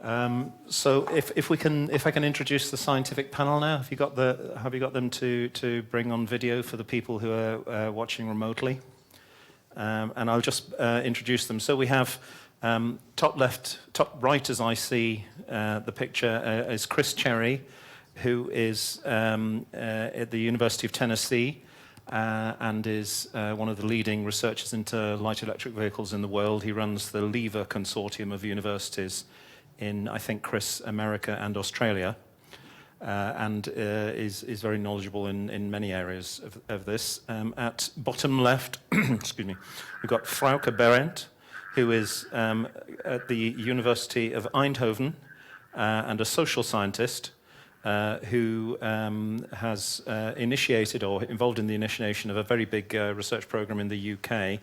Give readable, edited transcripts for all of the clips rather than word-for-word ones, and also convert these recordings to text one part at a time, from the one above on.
So if I can introduce the scientific panel now. Have you got them to bring on video for the people who are watching remotely? And I'll just introduce them. So we have top right, as I see the picture, is Chris Cherry, who is at the University of Tennessee and is one of the leading researchers into light electric vehicles in the world. He runs the LEVA consortium of universities in, I think, Chris, America and Australia, and is very knowledgeable in many areas of this. At bottom left, excuse me, we've got Frauke Behrendt, who is at the University of Eindhoven and a social scientist who has initiated or involved in the initiation of a very big research program in the UK,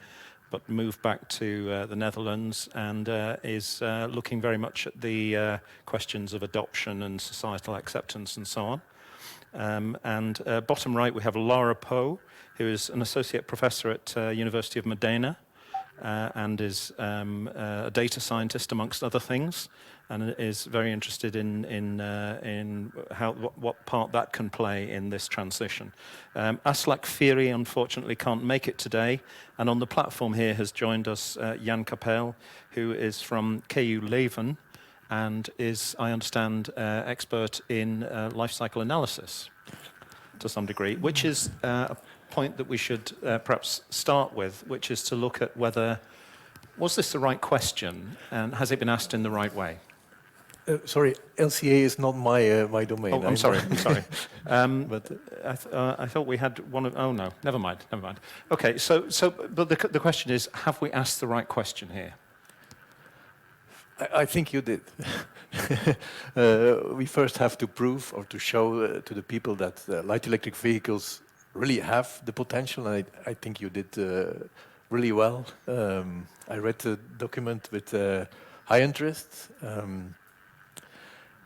but moved back to the Netherlands and is looking very much at the questions of adoption and societal acceptance and so on. And bottom right, we have Laura Poe, who is an associate professor at University of Modena and is a data scientist, amongst other things, and is very interested in what part that can play in this transition. Aslak Firi unfortunately can't make it today, and on the platform here has joined us Jan Cappelle, who is from KU Leuven and is, I understand, expert in life cycle analysis to some degree, which is a point that we should perhaps start with, which is to look at whether, was this the right question and has it been asked in the right way? Sorry, LCA is not my domain. Oh, I'm sorry. But I thought we had one of. Oh no, never mind. Okay, but the question is, have we asked the right question here? I think you did. We first have to prove or to show to the people that light electric vehicles really have the potential, and I think you did really well. I read the document with high interest.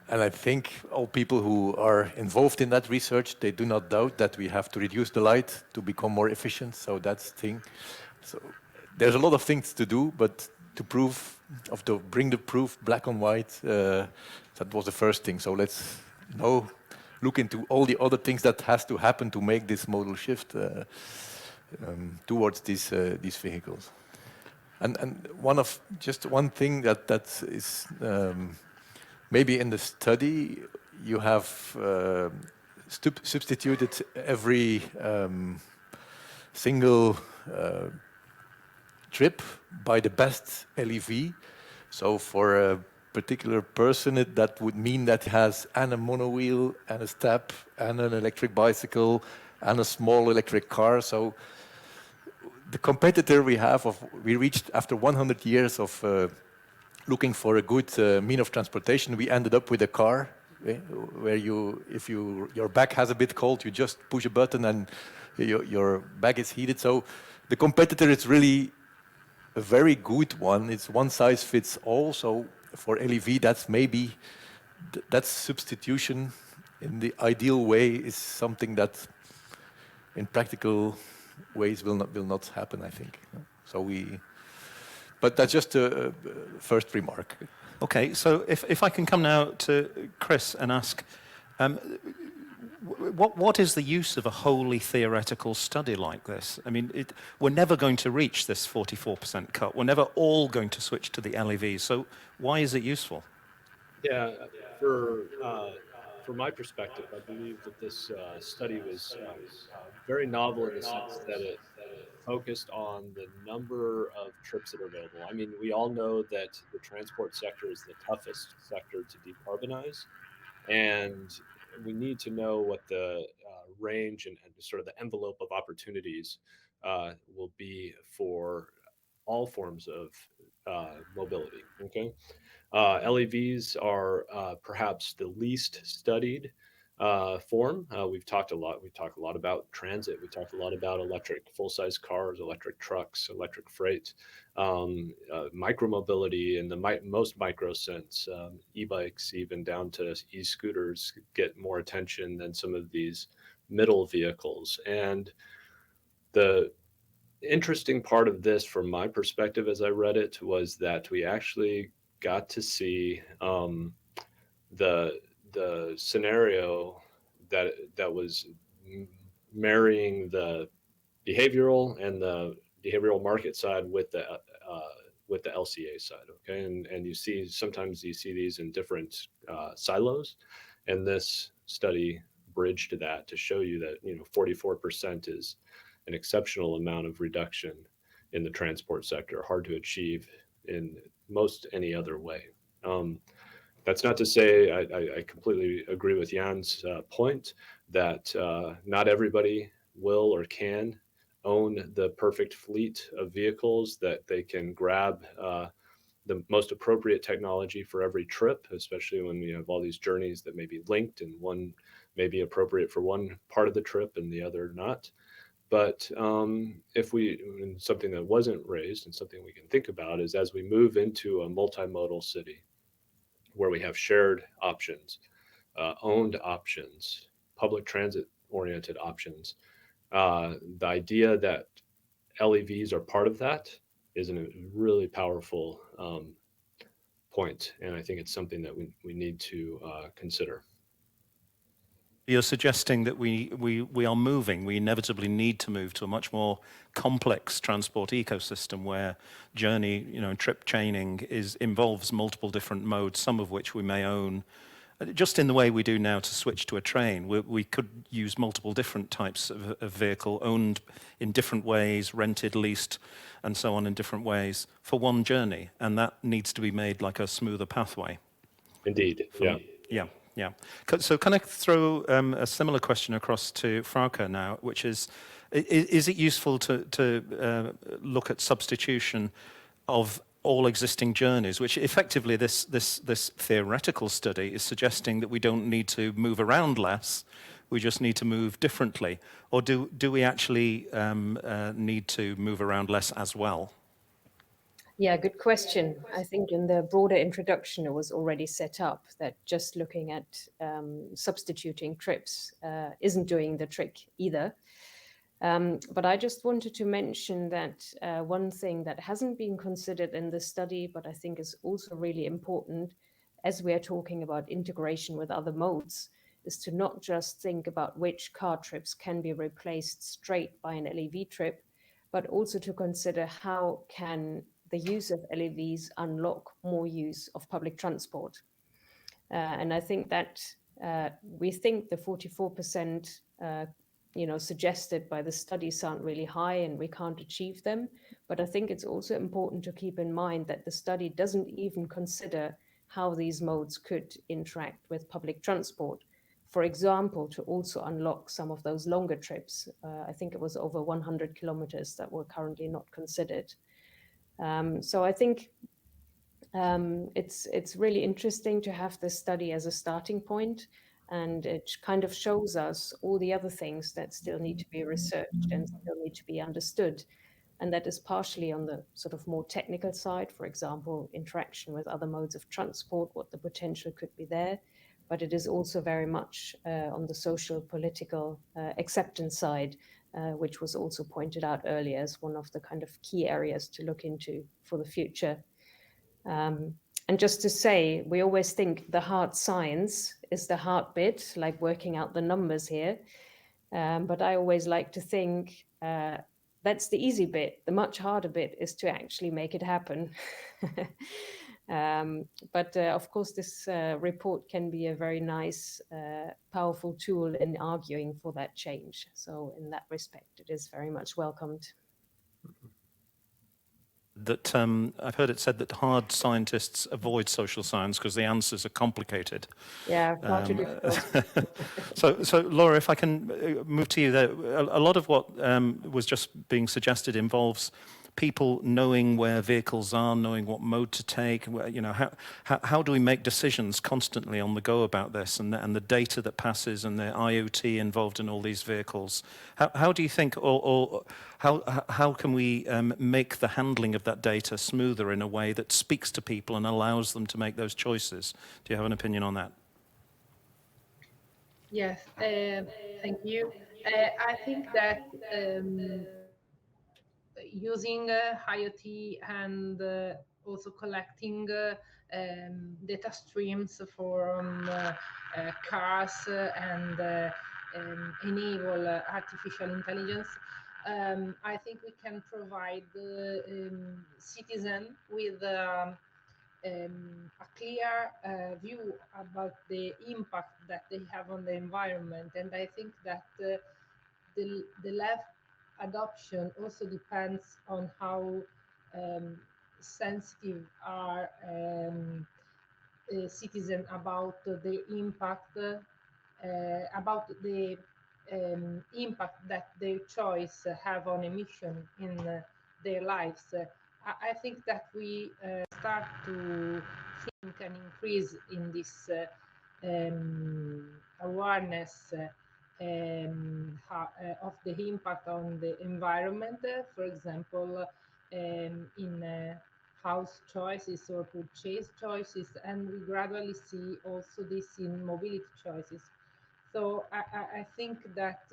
And I think all people who are involved in that research, they do not doubt that we have to reduce the light to become more efficient. So that's the thing. So there's a lot of things to do, but to prove, of to bring the proof black and white, that was the first thing. So let's now look into all the other things that has to happen to make this modal shift towards these vehicles. And one thing that is maybe in the study, you have substituted every single trip by the best LEV. So for a particular person, that would mean that has and a monowheel, and a step, and an electric bicycle, and a small electric car. So the competitor we reached after 100 years of looking for a good mean of transportation, we ended up with a car where if your back has a bit cold, you just push a button and your back is heated. So the competitor is really a very good one. It's one size fits all. So for LEV, that's substitution in the ideal way is something that in practical ways will not happen, I think. But that's just a first remark. Okay, so if I can come now to Chris and ask, what is the use of a wholly theoretical study like this? I mean, we're never going to reach this 44% cut. We're never all going to switch to the LEVs. So why is it useful? Yeah, from my perspective, I believe that this study was very novel in the sense that it focused on the number of trips that are available. I mean, we all know that the transport sector is the toughest sector to decarbonize, and we need to know what the range and sort of the envelope of opportunities will be for all forms of mobility. Okay. LEVs are perhaps the least studied form. We've talked a lot about transit. We talked a lot about electric full-size cars, electric trucks, electric freight, micromobility in the most micro sense. E-bikes, even down to e-scooters, get more attention than some of these middle vehicles. And the interesting part of this, from my perspective, as I read it, was that we actually got to see the scenario that was marrying the behavioral and the behavioral market side with the LCA side. Okay, and you see sometimes you see these in different silos, and this study bridged that to show you that 44% is an exceptional amount of reduction in the transport sector, hard to achieve in most any other way. That's not to say I completely agree with Jan's point that not everybody will or can own the perfect fleet of vehicles that they can grab the most appropriate technology for every trip, especially when you have all these journeys that may be linked and one may be appropriate for one part of the trip and the other not. But if something that wasn't raised and something we can think about is as we move into a multimodal city where we have shared options, owned options, public transit oriented options, the idea that LEVs are part of that is a really powerful point, and I think it's something that we need to consider. You're suggesting that we are moving, we inevitably need to move to a much more complex transport ecosystem where journey, trip chaining involves multiple different modes, some of which we may own, just in the way we do now to switch to a train. We could use multiple different types of vehicle owned in different ways, rented, leased, and so on in different ways for one journey, and that needs to be made like a smoother pathway. Indeed, yeah. Yeah. So can I throw a similar question across to Frauke now, which is it useful to look at substitution of all existing journeys, which effectively this theoretical study is suggesting that we don't need to move around less, we just need to move differently? Or do we actually need to move around less as well? Yeah, good question. I think in the broader introduction, it was already set up that just looking at substituting trips isn't doing the trick either. But I just wanted to mention that one thing that hasn't been considered in the study, but I think is also really important as we are talking about integration with other modes, is to not just think about which car trips can be replaced straight by an LEV trip, but also to consider how can the use of LEVs unlock more use of public transport. And I think that we think the 44% suggested by the study sound really high and we can't achieve them. But I think it's also important to keep in mind that the study doesn't even consider how these modes could interact with public transport. For example, to also unlock some of those longer trips. I think it was over 100 kilometers that were currently not considered. So I think it's really interesting to have this study as a starting point, and it kind of shows us all the other things that still need to be researched and still need to be understood. And that is partially on the sort of more technical side, for example, interaction with other modes of transport, what the potential could be there. But it is also very much on the social, political acceptance side, which was also pointed out earlier as one of the kind of key areas to look into for the future. And just to say, we always think the hard science is the hard bit, like working out the numbers here. But I always like to think that's the easy bit. The much harder bit is to actually make it happen. But of course, this report can be a very nice, powerful tool in arguing for that change. So in that respect, it is very much welcomed. That I've heard it said that hard scientists avoid social science because the answers are complicated. Yeah, far too difficult. So Laura, if I can move to you there, a lot of what was just being suggested involves people knowing where vehicles are, knowing what mode to take. How do we make decisions constantly on the go about this, and the data that passes, and the IoT involved in all these vehicles? How do you think, or how can we make the handling of that data smoother in a way that speaks to people and allows them to make those choices? Do you have an opinion on that? Yes, thank you. I think that using IoT and also collecting data streams from cars and enable artificial intelligence. I think we can provide citizens with a clear view about the impact that they have on the environment. And I think that the LEV adoption also depends on how sensitive are citizens about the impact, about the impact that their choice have on emission in their lives. I think that we start to think an increase in this awareness of the impact on the environment. For example, in house choices or purchase choices, and we gradually see also this in mobility choices. So I think that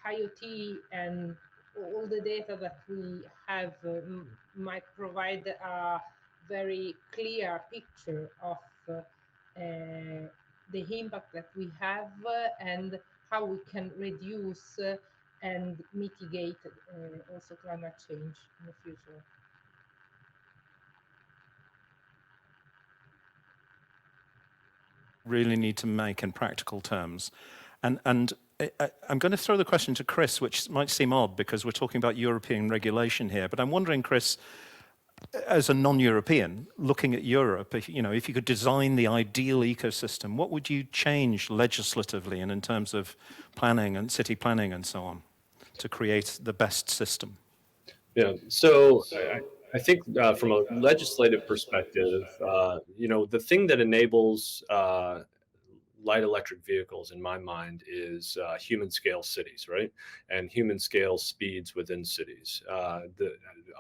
IoT and all the data that we have might provide a very clear picture of the impact that we have and how we can reduce and mitigate also climate change in the future. Really need to make in practical terms. And I'm going to throw the question to Chris, which might seem odd because we're talking about European regulation here. But I'm wondering, Chris, as a non-European, looking at Europe, if you could design the ideal ecosystem, what would you change legislatively and in terms of planning and city planning and so on to create the best system? Yeah, so I think from a legislative perspective, the thing that enables light electric vehicles, in my mind, is human scale cities, right? And human scale speeds within cities.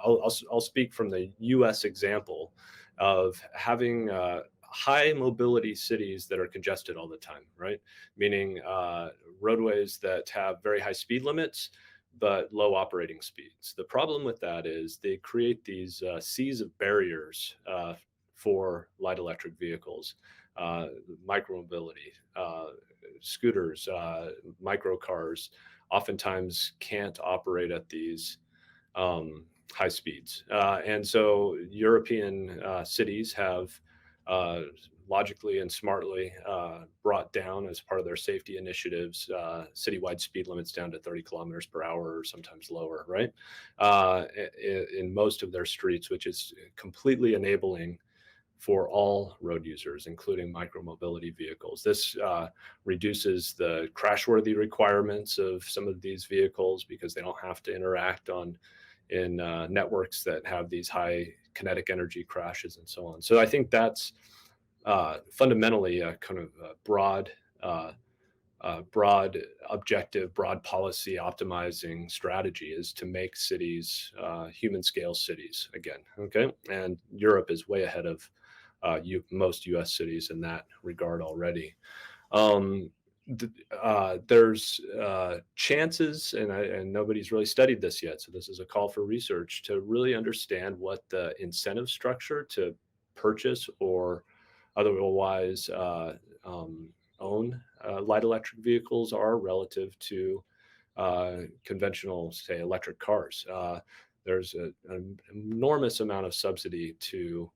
I'll speak from the US example of having high mobility cities that are congested all the time, right? Meaning roadways that have very high speed limits, but low operating speeds. The problem with that is they create these seas of barriers for light electric vehicles, micromobility, scooters, micro cars, oftentimes can't operate at these high speeds. And so European cities have logically and smartly brought down, as part of their safety initiatives, citywide speed limits down to 30 kilometers per hour or sometimes lower, right? In most of their streets, which is completely enabling for all road users, including micromobility vehicles. This reduces the crashworthy requirements of some of these vehicles because they don't have to interact in networks that have these high kinetic energy crashes and so on. So I think that's fundamentally a kind of a broad objective, broad policy optimizing strategy, is to make cities human scale cities again. Okay, and Europe is way ahead of most U.S. cities in that regard already. There's chances, and nobody's really studied this yet, so this is a call for research to really understand what the incentive structure to purchase or otherwise own light electric vehicles are relative to conventional, say, electric cars. There's an enormous amount of subsidy to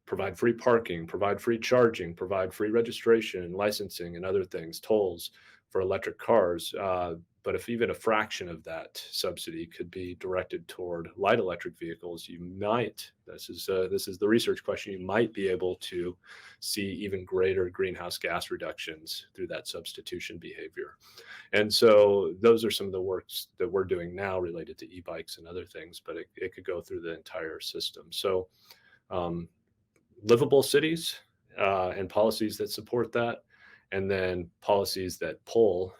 provide free parking, provide free charging, provide free registration, licensing, and other things, tolls for electric cars. But if even a fraction of that subsidy could be directed toward light electric vehicles, you might, this is the research question, you might be able to see even greater greenhouse gas reductions through that substitution behavior. And so those are some of the works that we're doing now related to e-bikes and other things, but it could go through the entire system. So livable cities and policies that support that, and then policies that pull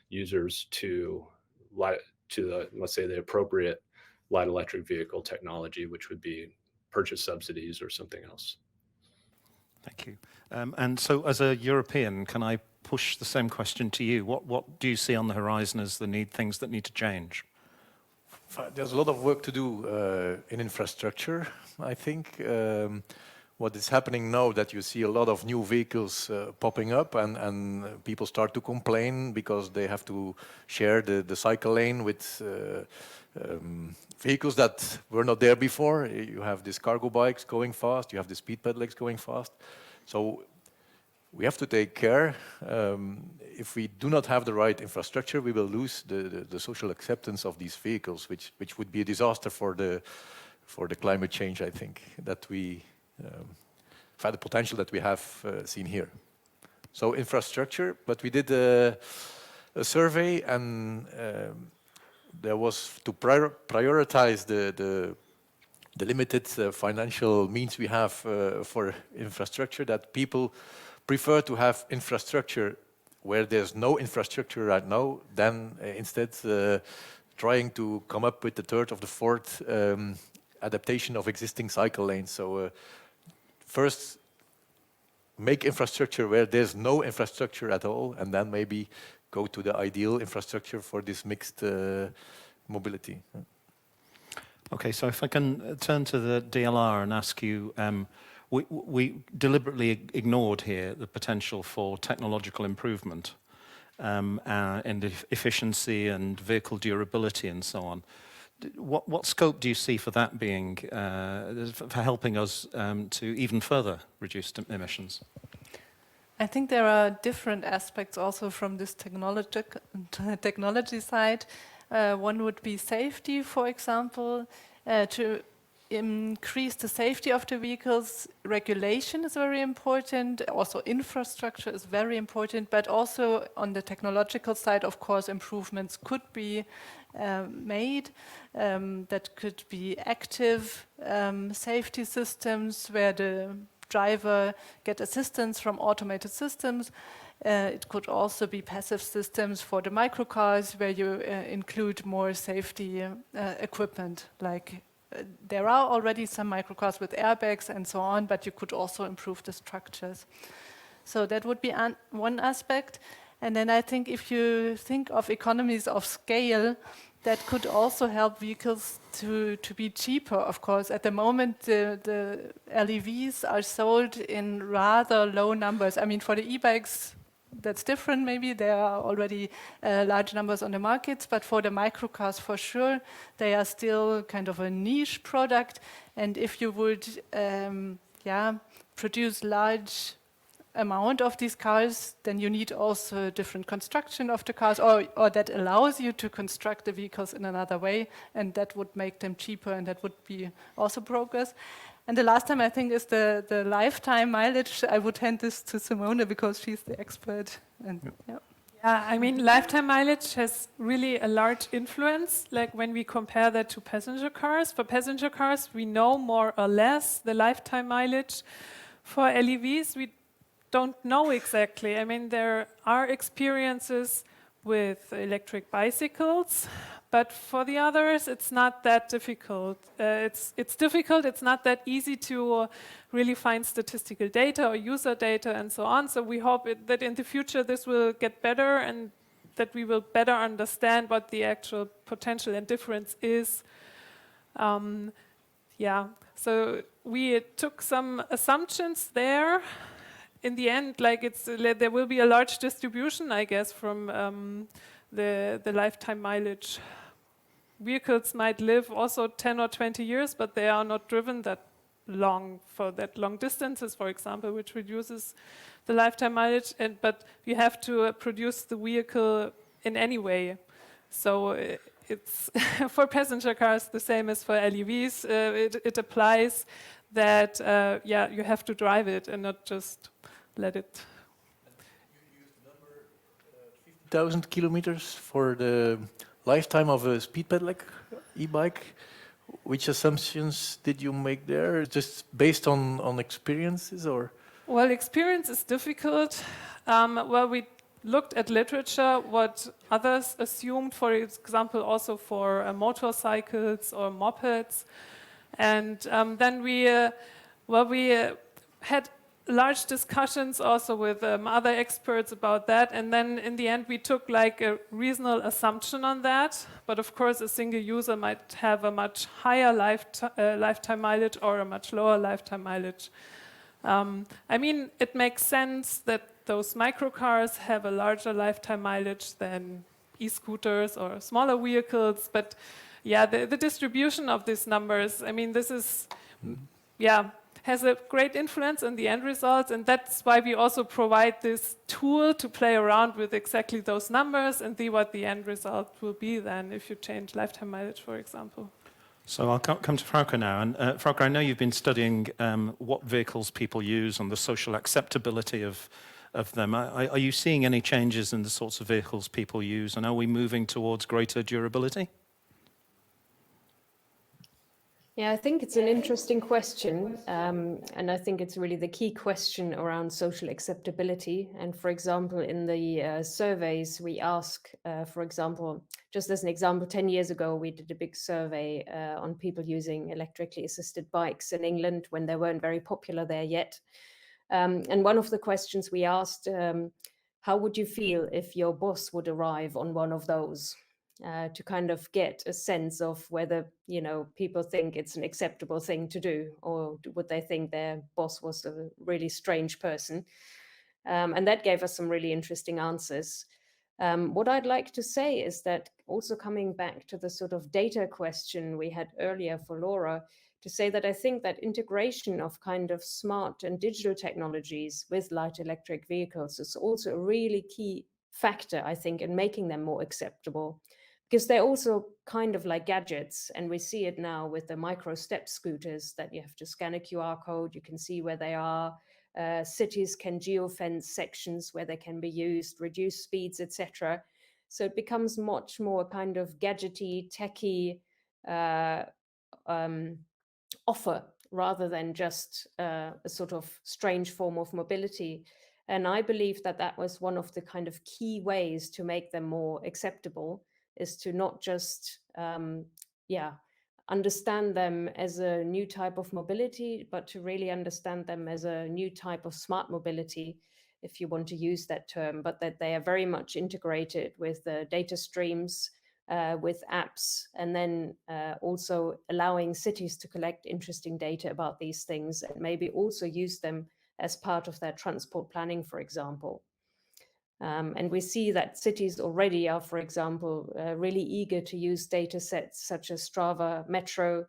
users to let's say the appropriate light electric vehicle technology, which would be purchase subsidies or something else. Thank you. And so as a European, can I push the same question to you? What do you see on the horizon as the things that need to change There's a lot of work to do in infrastructure, I think. What is happening now that you see a lot of new vehicles popping up and people start to complain because they have to share the cycle lane with vehicles that were not there before. You have these cargo bikes going fast, you have the speed pedelecs going fast. So we have to take care. If we do not have the right infrastructure, we will lose the social acceptance of these vehicles, which would be a disaster for the climate change, I think, that we for the potential that we have seen here. So infrastructure, but we did a survey and there was to prioritize the limited financial means we have for infrastructure, that people prefer to have infrastructure where there's no infrastructure right now than instead trying to come up with the third or the fourth adaptation of existing cycle lanes. So first, make infrastructure where there's no infrastructure at all, and then maybe go to the ideal infrastructure for this mixed mobility. Okay, so if I can turn to the DLR and ask you, we deliberately ignored here the potential for technological improvement and efficiency and vehicle durability and so on. What scope do you see for that being, for helping us to even further reduce emissions? I think there are different aspects also from this technology side. One would be safety, for example, to increase the safety of the vehicles. Regulation is very important, also infrastructure is very important, but also on the technological side, of course, improvements could be made. That could be active safety systems where the driver get assistance from automated systems. It could also be passive systems for the microcars where you include more safety equipment. Like there are already some microcars with airbags and so on, but you could also improve the structures. So that would be one aspect. And then I think if you think of economies of scale, that could also help vehicles to be cheaper, of course. At the moment, the LEVs are sold in rather low numbers. I mean, for the e-bikes, that's different maybe. There are already large numbers on the markets, but for the microcars, for sure, they are still kind of a niche product. And if you would produce large amount of these cars, then you need also different construction of the cars, or that allows you to construct the vehicles in another way, and that would make them cheaper, and that would be also progress. And the last time, I think, is the lifetime mileage. I would hand this to Simone because she's the expert. And yeah. Yeah, I mean, lifetime mileage has really a large influence, like when we compare that to passenger cars. For passenger cars, we know more or less the lifetime mileage. For LEVs, we don't know exactly. I mean, there are experiences with electric bicycles, but for the others, it's not that difficult. It's difficult. It's not that easy to really find statistical data or user data and so on. So we hope that in the future this will get better and that we will better understand what the actual potential and difference is. So we took some assumptions there. In the end, like there will be a large distribution, I guess, from the lifetime mileage. Vehicles might live also 10 or 20 years, but they are not driven that long for that long distances, for example, which reduces the lifetime mileage. But you have to produce the vehicle in any way. So it's for passenger cars the same as for LEVs. It applies that you have to drive it and not just let it. You used the number 50,000 kilometers for the lifetime of a speed pedelec e-bike. Which assumptions did you make there? Just based on experiences, or? Well, experience is difficult. We looked at literature, what others assumed, for example, also for motorcycles or mopeds, and then we had large discussions also with other experts about that, and then in the end we took like a reasonable assumption on that. But of course, a single user might have a much higher lifetime mileage or a much lower lifetime mileage. I mean, it makes sense that those microcars have a larger lifetime mileage than e-scooters or smaller vehicles, but yeah, the distribution of these numbers, I mean, this is, yeah, has a great influence on the end results, and that's why we also provide this tool to play around with exactly those numbers and see what the end result will be then if you change lifetime mileage, for example. So I'll come to Frauke now. And Frauke, I know you've been studying what vehicles people use and the social acceptability of them. Are you seeing any changes in the sorts of vehicles people use, and are we moving towards greater durability? Yeah, I think it's an interesting question, and I think it's really the key question around social acceptability. And for example, in the surveys we ask, for example, just as an example, 10 years ago, we did a big survey on people using electrically assisted bikes in England when they weren't very popular there yet. And one of the questions we asked, how would you feel if your boss would arrive on one of those? To kind of get a sense of whether, you know, people think it's an acceptable thing to do, or would they think their boss was a really strange person? And that gave us some really interesting answers. What I'd like to say is that, also coming back to the sort of data question we had earlier for Laura, to say that I think that integration of kind of smart and digital technologies with light electric vehicles is also a really key factor, I think, in making them more acceptable. Because they're also kind of like gadgets, and we see it now with the micro step scooters that you have to scan a QR code, you can see where they are. Cities can geofence sections where they can be used, reduce speeds, etc. So it becomes much more kind of gadgety, techy offer rather than just a sort of strange form of mobility. And I believe that that was one of the kind of key ways to make them more acceptable, is to not just, understand them as a new type of mobility, but to really understand them as a new type of smart mobility, if you want to use that term, but that they are very much integrated with the data streams, with apps, and then also allowing cities to collect interesting data about these things and maybe also use them as part of their transport planning, for example. And we see that cities already are, for example, really eager to use data sets such as Strava Metro,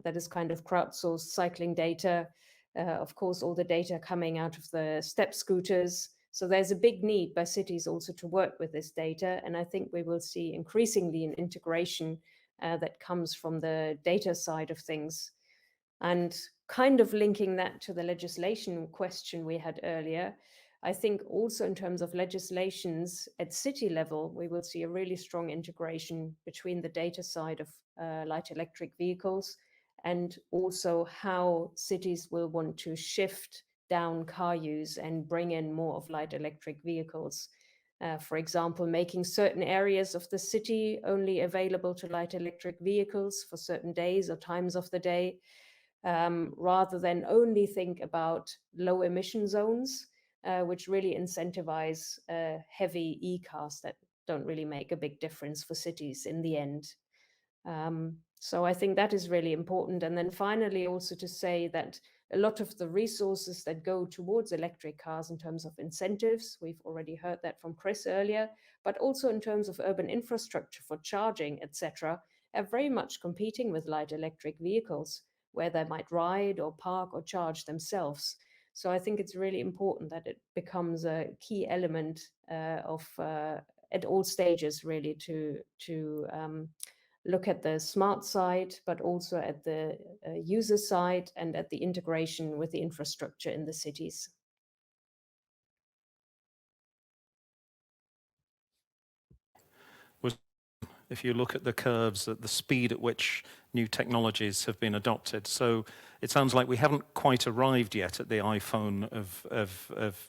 that is kind of crowdsourced cycling data. Of course, all the data coming out of the step scooters. So there's a big need by cities also to work with this data. And I think we will see increasingly an integration that comes from the data side of things. And kind of linking that to the legislation question we had earlier, I think also in terms of legislations at city level, we will see a really strong integration between the data side of light electric vehicles and also how cities will want to shift down car use and bring in more of light electric vehicles. For example, making certain areas of the city only available to light electric vehicles for certain days or times of the day, rather than only think about low emission zones, which really incentivize heavy e-cars that don't really make a big difference for cities in the end. So I think that is really important. And then finally, also to say that a lot of the resources that go towards electric cars in terms of incentives, we've already heard that from Chris earlier, but also in terms of urban infrastructure for charging, etc., are very much competing with light electric vehicles, where they might ride or park or charge themselves. So I think it's really important that it becomes a key element of at all stages, really, to look at the smart side, but also at the user side and at the integration with the infrastructure in the cities. If you look at the curves, at the speed at which new technologies have been adopted. So it sounds like we haven't quite arrived yet at the iPhone of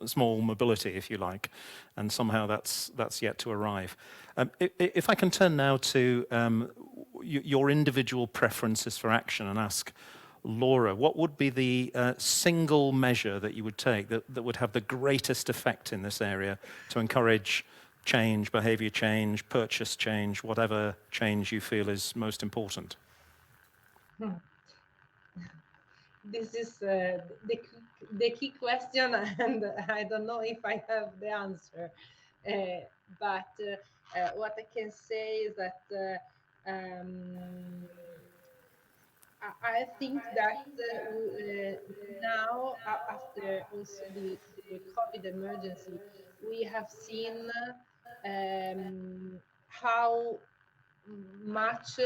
small mobility, if you like, and somehow that's yet to arrive. If I can turn now to your individual preferences for action and ask, Laura, what would be the single measure that you would take that would have the greatest effect in this area to encourage change, behavior change, purchase change, whatever change you feel is most important? This is the key question, and I don't know if I have the answer. But what I can say is that I think that now, after also the COVID emergency, we have seen how much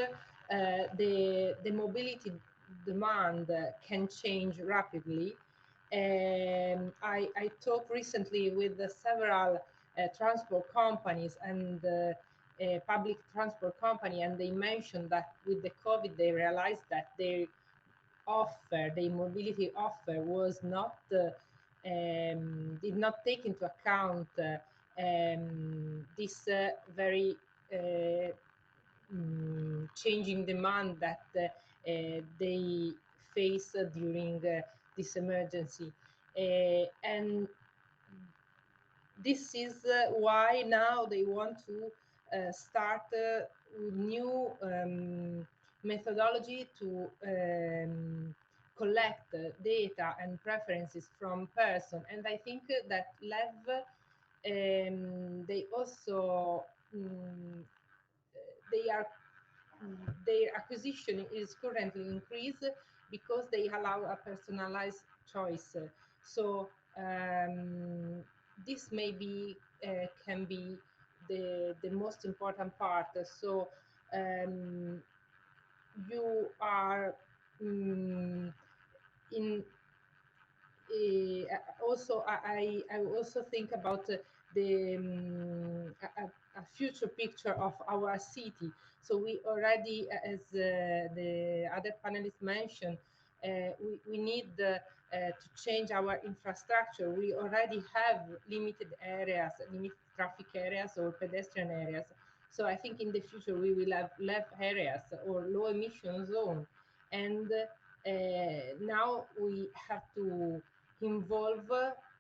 the mobility demand can change rapidly. I talked recently with several transport companies and public transport company, and they mentioned that with the COVID, they realized that their mobility offer was not did not take into account this very changing demand that they face during this emergency. And this is why now they want to start new methodology to collect data and preferences from person. And I think that LEV, they also their acquisition is currently increased because they allow a personalized choice. So this maybe can be the most important part. So you are in also I also think about the a future picture of our city. So we already, as the other panelists mentioned, we need to change our infrastructure. We already have limited areas, limited traffic areas or pedestrian areas. So I think in the future we will have LEV areas or low emission zone. And now we have to involve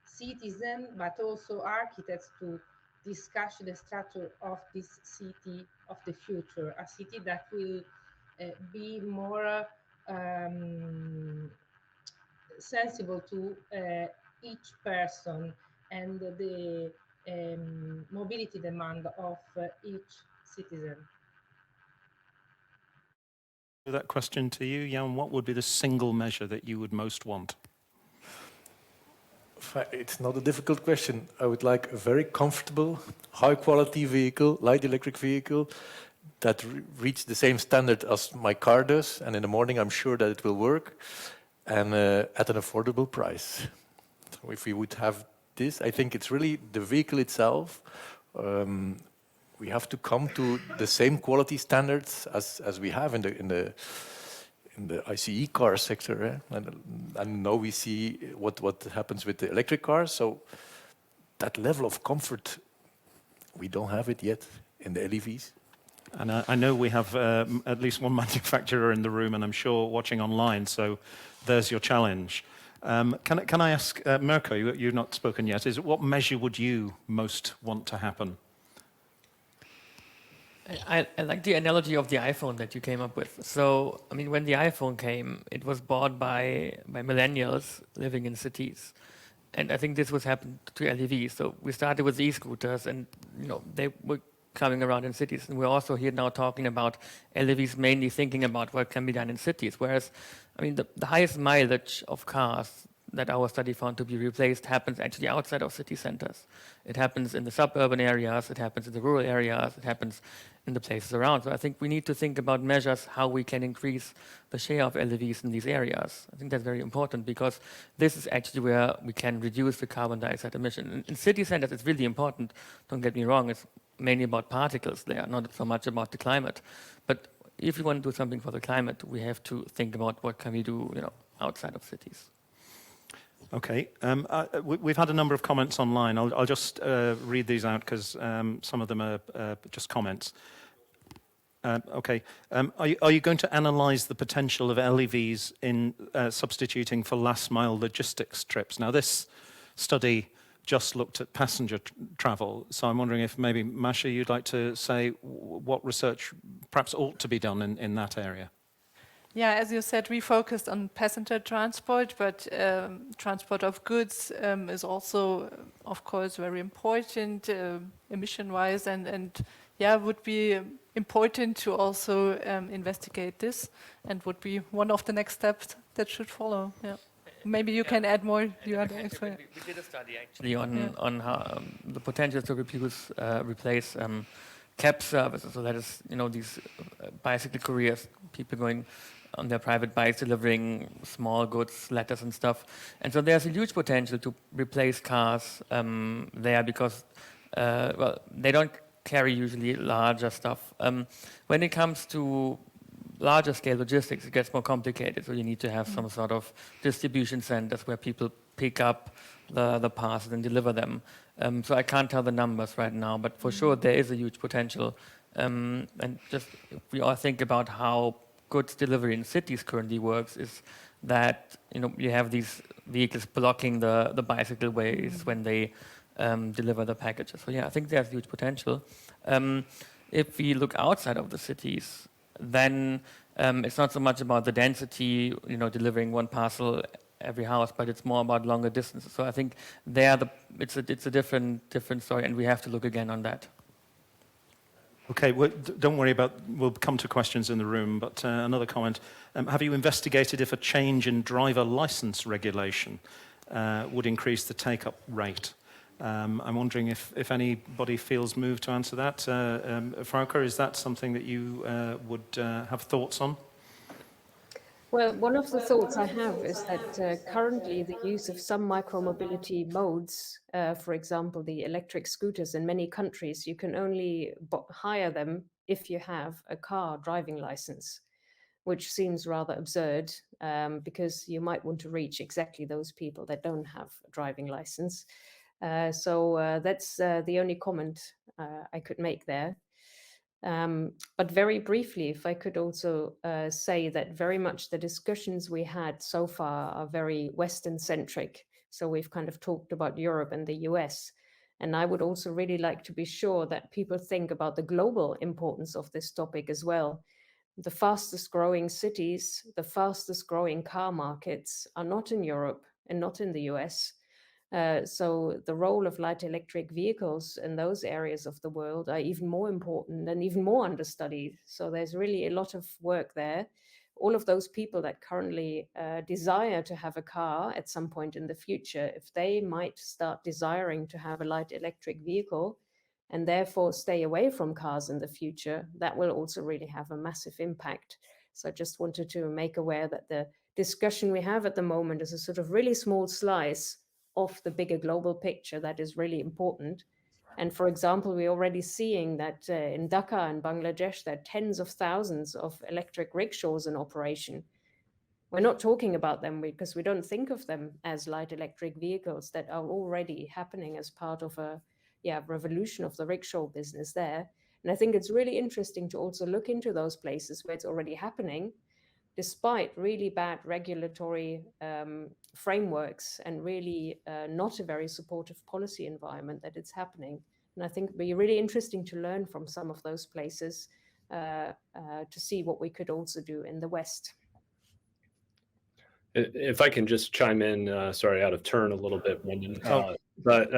citizens, but also architects to discuss the structure of this city of the future, a city that will be more sensible to each person and the mobility demand of each citizen. That question to you, Jan, what would be the single measure that you would most want? It's not a difficult question. I would like a very comfortable, high-quality vehicle, light electric vehicle, that reach the same standard as my car does, and in the morning I'm sure that it will work, and at an affordable price. So if we would have this, I think it's really the vehicle itself. We have to come to the same quality standards as we have in the ICE car sector, and now we see what happens with the electric cars. So that level of comfort, we don't have it yet in the LEVs. And I know we have at least one manufacturer in the room, and I'm sure watching online. So there's your challenge. Can I ask Mirko? You've not spoken yet. What measure would you most want to happen? I like the analogy of the iPhone that you came up with. So, I mean, when the iPhone came, it was bought by millennials living in cities. And I think this was happened to LEVs. So we started with e-scooters, and they were coming around in cities. And we're also here now talking about LEVs mainly thinking about what can be done in cities. Whereas, I mean, the highest mileage of cars that our study found to be replaced happens actually outside of city centers. It happens in the suburban areas, it happens in the rural areas, it happens in the places around. So I think we need to think about measures how we can increase the share of LEVs in these areas. I think that's very important because this is actually where we can reduce the carbon dioxide emission. In city centers, it's really important. Don't get me wrong, it's mainly about particles there, not so much about the climate. But if we want to do something for the climate, we have to think about what can we do, outside of cities. Okay, we've had a number of comments online. I'll just read these out because some of them are just comments. Okay. Are you going to analyse the potential of LEVs in substituting for last mile logistics trips? Now, this study just looked at passenger travel, so I'm wondering if maybe, Mascha, you'd like to say what research perhaps ought to be done in that area? Yeah, as you said, we focused on passenger transport, but transport of goods is also, of course, very important emission-wise, and yeah, would be important to also investigate this, and would be one of the next steps that should follow. Yeah, maybe you can add more. You are the expert. We did a study actually on how the potential to replace cab services. So that is, these bicycle couriers, people going on their private bikes delivering small goods, letters and stuff. And so there's a huge potential to replace cars there because, well, they don't carry usually larger stuff. When it comes to larger scale logistics, it gets more complicated. So you need to have some sort of distribution centers where people pick up the parcels and deliver them. So I can't tell the numbers right now, but for sure there is a huge potential. And just if we all think about how goods delivery in cities currently works, is that you have these vehicles blocking the bicycle ways when they deliver the packages. So yeah, I think there's huge potential. If we look outside of the cities, then it's not so much about the density, delivering one parcel every house, but it's more about longer distances. So I think it's a different story, and we have to look again on that. Okay, well, don't worry we'll come to questions in the room, but another comment. Have you investigated if a change in driver license regulation would increase the take-up rate? I'm wondering if anybody feels moved to answer that. Frauke, is that something that you would have thoughts on? Well, one of the thoughts I have is that currently the use of some micromobility modes, for example, the electric scooters in many countries, you can only hire them if you have a car driving license, which seems rather absurd because you might want to reach exactly those people that don't have a driving license. So that's the only comment I could make there. But very briefly, if I could also say that very much the discussions we had so far are very Western-centric. So we've kind of talked about Europe and the US. And I would also really like to be sure that people think about the global importance of this topic as well. The fastest growing cities, the fastest growing car markets are not in Europe and not in the US. So the role of light electric vehicles in those areas of the world are even more important and even more understudied. So there's really a lot of work there. All of those people that currently desire to have a car at some point in the future, if they might start desiring to have a light electric vehicle and therefore stay away from cars in the future, that will also really have a massive impact. So I just wanted to make aware that the discussion we have at the moment is a sort of really small slice of the bigger global picture that is really important. And for example, we're already seeing that in Dhaka and Bangladesh, there are tens of thousands of electric rickshaws in operation. We're not talking about them because we don't think of them as light electric vehicles that are already happening as part of a revolution of the rickshaw business there. And I think it's really interesting to also look into those places where it's already happening, despite really bad regulatory frameworks and really not a very supportive policy environment, that it's happening. And I think it'd be really interesting to learn from some of those places to see what we could also do in the West. If I can just chime in, sorry, out of turn a little bit, Brendan, but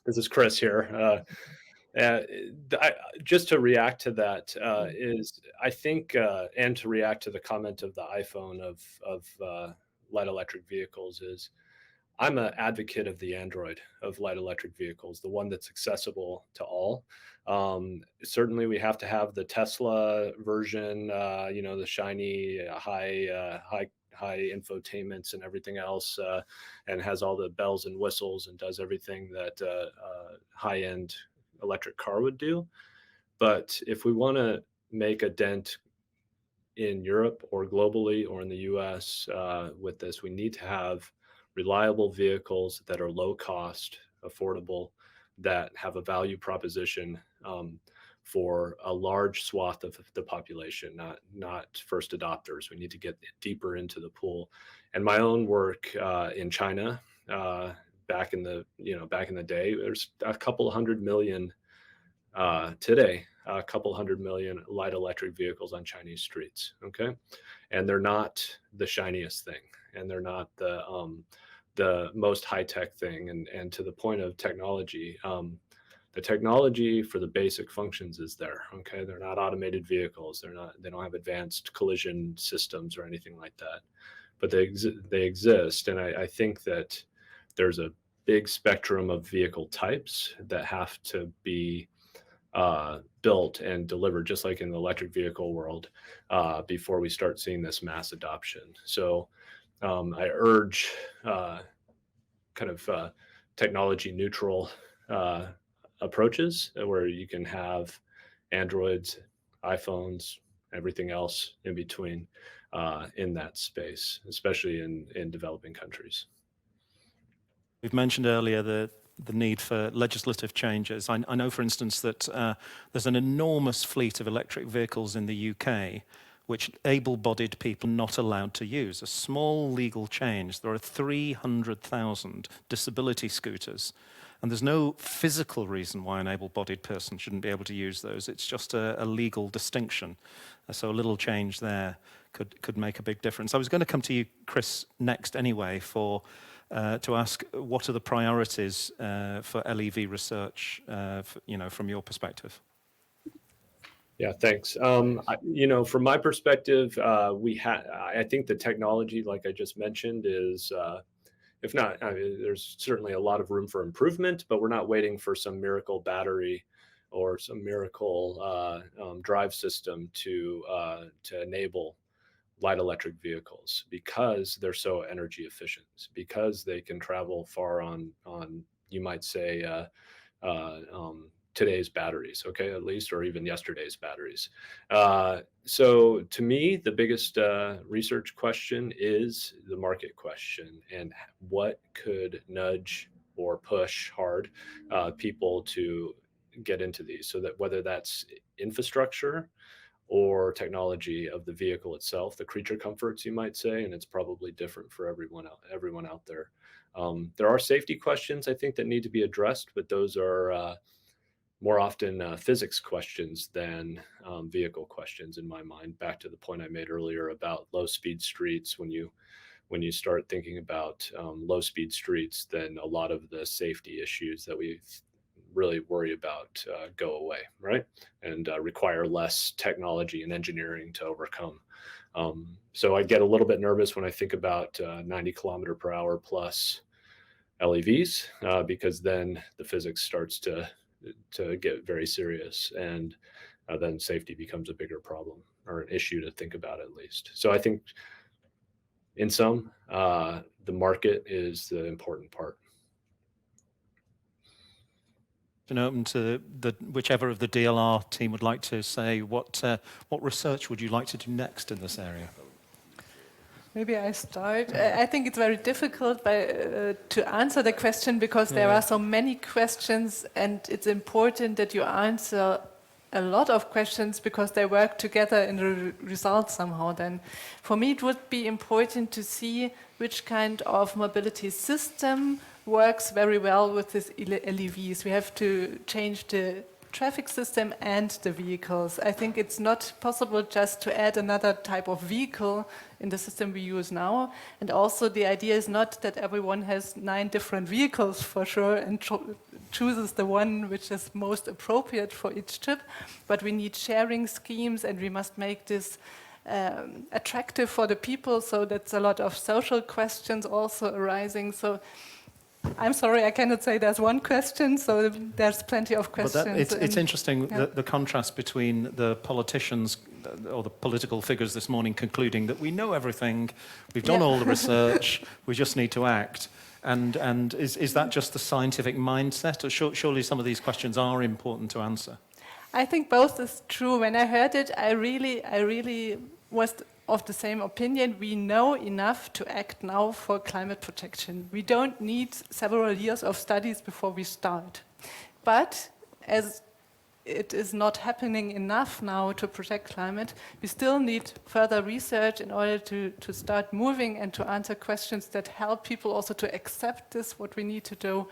this is Chris here. Just to react to that is, I think, and to react to the comment of the iPhone of light electric vehicles is, I'm an advocate of the Android of light electric vehicles, the one that's accessible to all. Certainly, we have to have the Tesla version, the shiny, high infotainments and everything else, and has all the bells and whistles and does everything that high-end electric car would do. But if we want to make a dent in Europe or globally or in the US with this, we need to have reliable vehicles that are low cost, affordable, that have a value proposition for a large swath of the population, not first adopters. We need to get deeper into the pool. And my own work in China, back in the day, there's a couple 100 million today, a couple 100 million light electric vehicles on Chinese streets. Okay, and they're not the shiniest thing, and they're not the most high-tech thing. And to the point of technology, the technology for the basic functions is there. Okay, they're not automated vehicles. They don't have advanced collision systems or anything like that, but they exist. And I think that there's a big spectrum of vehicle types that have to be built and delivered, just like in the electric vehicle world, before we start seeing this mass adoption. So I urge technology neutral approaches where you can have Androids, iPhones, everything else in between in that space, especially in developing countries. We've mentioned earlier the need for legislative changes. I know, for instance, that there's an enormous fleet of electric vehicles in the UK which able-bodied people are not allowed to use. A small legal change. There are 300,000 disability scooters, and there's no physical reason why an able-bodied person shouldn't be able to use those. It's just a legal distinction. So a little change there could make a big difference. I was going to come to you, Chris, next anyway, to ask what are the priorities for LEV research, from your perspective? Yeah, thanks. From my perspective, I think the technology, like I just mentioned, is, if not, there's certainly a lot of room for improvement, but we're not waiting for some miracle battery or some miracle drive system to enable light electric vehicles, because they're so energy efficient, because they can travel far on you might say today's batteries, okay, at least, or even yesterday's batteries. So to me, the biggest research question is the market question, and what could nudge or push hard people to get into these, so that whether that's infrastructure or technology of the vehicle itself, the creature comforts, you might say, and it's probably different for everyone out there. There are safety questions, I think, that need to be addressed, but those are more often physics questions than vehicle questions in my mind. Back to the point I made earlier about low-speed streets. When you start thinking about low-speed streets, then a lot of the safety issues that we really worry about go away, right? And require less technology and engineering to overcome. So I get a little bit nervous when I think about 90 kilometer per hour plus LEVs, because then the physics starts to get very serious, and then safety becomes a bigger problem, or an issue to think about at least. So I think in sum, the market is the important part. And open to whichever of the DLR team would like to say what research would you like to do next in this area? Maybe I start. I think it's very difficult to answer the question, because there are so many questions, and it's important that you answer a lot of questions because they work together in the result somehow. Then for me it would be important to see which kind of mobility system works very well with this LEVs. We have to change the traffic system and the vehicles. I think it's not possible just to add another type of vehicle in the system we use now. And also the idea is not that everyone has 9 different vehicles for sure and chooses the one which is most appropriate for each trip, but we need sharing schemes, and we must make this attractive for the people. So that's a lot of social questions also arising. So I'm sorry, I cannot say there's one question, so there's plenty of questions. But it's interesting, the contrast between the politicians or the political figures this morning concluding that we know everything, we've done all the research, we just need to act. And is that just the scientific mindset? Or surely some of these questions are important to answer? I think both is true. When I heard it, I really was of the same opinion. We know enough to act now for climate protection. We don't need several years of studies before we start. But as it is not happening enough now to protect climate. We still need further research in order to start moving and to answer questions that help people also to accept this, what we need to do.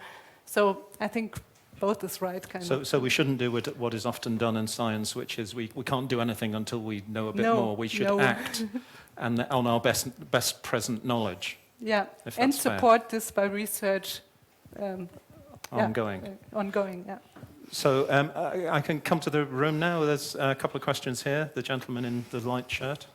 So I think both is right, kind of. So we shouldn't do what is often done in science, which is we can't do anything until we know a bit more. We should act and on our best present knowledge. Yeah, if and that's fair. support this by research. Ongoing. Ongoing, yeah. So I can come to the room now. There's a couple of questions here. The gentleman in the light shirt.